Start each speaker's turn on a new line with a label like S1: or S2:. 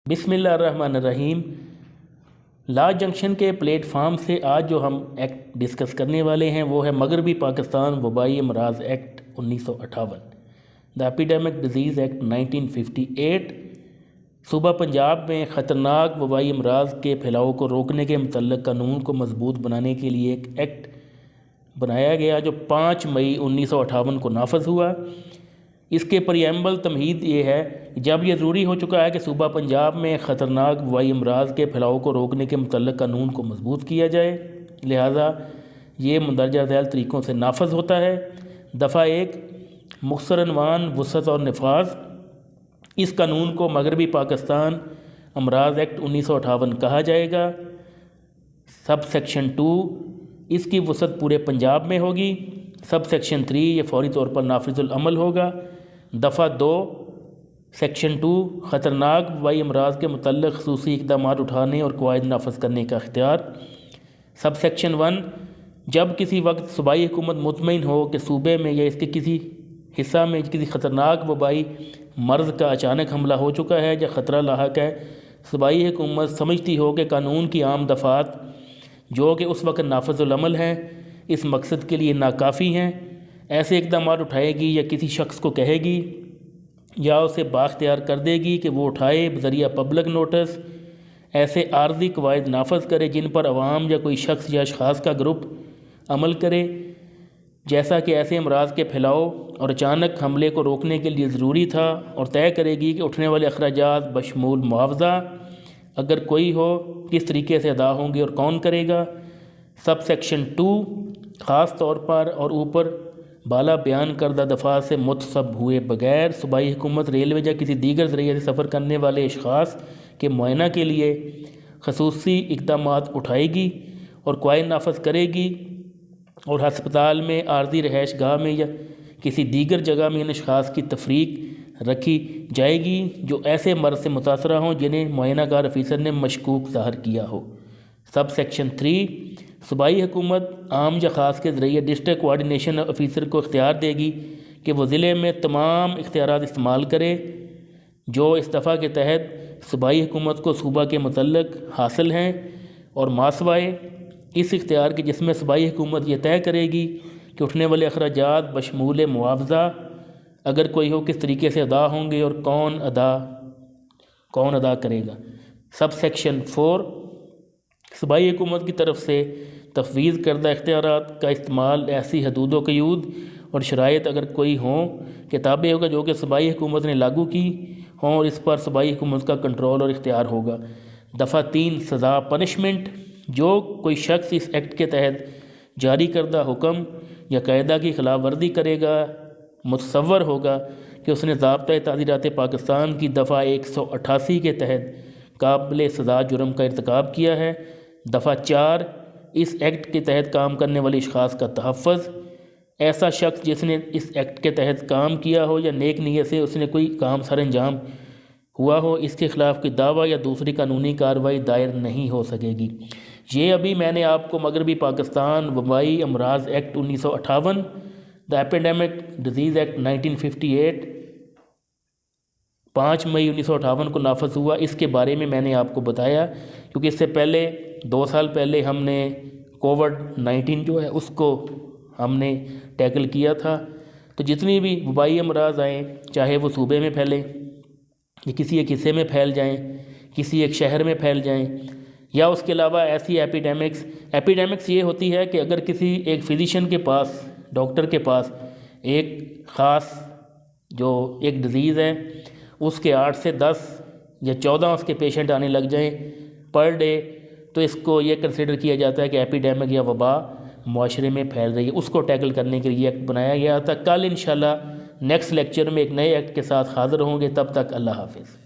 S1: بسم اللہ الرحمن الرحیم۔ لا جنکشن کے پلیٹ فارم سے آج جو ہم ایکٹ ڈسکس کرنے والے ہیں وہ ہے مغربی پاکستان وبائی امراض ایکٹ 1958، دا ایپیڈیمک ڈیزیز ایکٹ 1958۔ صوبہ پنجاب میں خطرناک وبائی امراض کے پھیلاؤ کو روکنے کے متعلق قانون کو مضبوط بنانے کے لیے ایک ایکٹ بنایا گیا جو 5 مئی 1958 کو نافذ ہوا۔ اس کے پریمبل تمہید یہ ہے کہ جب یہ ضروری ہو چکا ہے کہ صوبہ پنجاب میں خطرناک وبائی امراض کے پھیلاؤ کو روکنے کے متعلق قانون کو مضبوط کیا جائے، لہٰذا یہ مندرجہ ذیل طریقوں سے نافذ ہوتا ہے۔ دفعہ 1، مختصر عنوان، وسعت اور نفاذ۔ اس قانون کو مغربی پاکستان امراض ایکٹ 1958 کہا جائے گا۔ سب سیکشن 2، اس کی وسعت پورے پنجاب میں ہوگی۔ سب سیکشن 3، یہ فوری طور پر نافذ العمل ہوگا۔ دفعہ 2، سیکشن 2، خطرناک وبائی امراض کے متعلق خصوصی اقدامات اٹھانے اور قواعد نافذ کرنے کا اختیار۔ سب سیکشن 1، جب کسی وقت صوبائی حکومت مطمئن ہو کہ صوبے میں یا اس کے کسی حصہ میں کسی خطرناک وبائی مرض کا اچانک حملہ ہو چکا ہے یا خطرہ لاحق ہے، صوبائی حکومت سمجھتی ہو کہ قانون کی عام دفعات جو کہ اس وقت نافذ العمل ہیں اس مقصد کے لیے ناکافی ہیں، ایسے اقدامات اٹھائے گی یا کسی شخص کو کہے گی یا اسے بااختیار کر دے گی کہ وہ اٹھائے بذریعہ پبلک نوٹس ایسے عارضی قواعد نافذ کرے جن پر عوام یا کوئی شخص یا اشخاص کا گروپ عمل کرے، جیسا کہ ایسے امراض کے پھیلاؤ اور اچانک حملے کو روکنے کے لیے ضروری تھا، اور طے کرے گی کہ اٹھنے والے اخراجات بشمول معاوضہ اگر کوئی ہو کس طریقے سے ادا ہوں گے اور کون کرے گا۔ سب سیکشن 2، خاص طور پر اور اوپر بالا بیان کردہ دفعات سے متصب ہوئے بغیر صوبائی حکومت ریلوے یا کسی دیگر ذریعے سے سفر کرنے والے اشخاص کے معائنہ کے لیے خصوصی اقدامات اٹھائے گی اور قواعد نافذ کرے گی، اور ہسپتال میں، عارضی رہائش گاہ میں یا کسی دیگر جگہ میں ان اشخاص کی تفریق رکھی جائے گی جو ایسے مرض سے متاثرہ ہوں جنہیں معائنہ کار افیسر نے مشکوک ظاہر کیا ہو۔ سب سیکشن 3، صوبائی حکومت عام یا خاص کے ذریعے ڈسٹرکٹ کوآرڈینیشن افیسر کو اختیار دے گی کہ وہ ضلع میں تمام اختیارات استعمال کرے جو اس دفعہ کے تحت صوبائی حکومت کو صوبہ کے متعلق حاصل ہیں، اور ماسوائے اس اختیار کے جس میں صوبائی حکومت یہ طے کرے گی کہ اٹھنے والے اخراجات بشمول معاوضہ اگر کوئی ہو کس طریقے سے ادا ہوں گے اور کون ادا کرے گا۔ سب سیکشن 4، صوبائی حکومت کی طرف سے تفویض کردہ اختیارات کا استعمال ایسی حدود و قیود اور شرائط اگر کوئی ہوں کہ تابع ہوگا جو کہ صوبائی حکومت نے لاگو کی ہوں، اور اس پر صوبائی حکومت کا کنٹرول اور اختیار ہوگا۔ دفعہ 3، سزا پنشمنٹ۔ جو کوئی شخص اس ایکٹ کے تحت جاری کردہ حکم یا قاعدہ کی خلاف ورزی کرے گا متصور ہوگا کہ اس نے ضابطۂ تعزیرات پاکستان کی دفعہ 188 کے تحت قابل سزا جرم کا ارتکاب کیا ہے۔ دفعہ 4، اس ایکٹ کے تحت کام کرنے والے اشخاص کا تحفظ۔ ایسا شخص جس نے اس ایکٹ کے تحت کام کیا ہو یا نیک نیت سے اس نے کوئی کام سر انجام ہوا ہو، اس کے خلاف کوئی دعویٰ یا دوسری قانونی کارروائی دائر نہیں ہو سکے گی۔ یہ ابھی میں نے آپ کو مغربی پاکستان وبائی امراض ایکٹ 1958، دا ایپیڈیمک ڈیزیز ایکٹ 1958، 5 مئی 1958 کو نافذ ہوا، اس کے بارے میں نے آپ کو بتایا، کیونکہ اس سے پہلے 2 سال پہلے ہم نے کووڈ-19 جو ہے اس کو ہم نے ٹیکل کیا تھا۔ تو جتنی بھی وبائی امراض آئیں، چاہے وہ صوبے میں پھیلیں یا کسی ایک حصے میں پھیل جائیں، کسی ایک شہر میں پھیل جائیں، یا اس کے علاوہ ایسی ایپیڈیمکس یہ ہوتی ہے کہ اگر کسی ایک فزیشین کے پاس، ڈاکٹر کے پاس ایک خاص جو ایک ڈیزیز ہے اس کے 8 سے 10 یا 14 اس کے پیشنٹ آنے لگ جائیں پر ڈے، تو اس کو یہ کنسیڈر کیا جاتا ہے کہ ایپیڈیمک یا وبا معاشرے میں پھیل رہی ہے۔ اس کو ٹیکل کرنے کے لیے ایکٹ بنایا گیا تھا۔ کل انشاءاللہ نیکسٹ لیکچر میں ایک نئے ایکٹ کے ساتھ حاضر ہوں گے، تب تک اللہ حافظ۔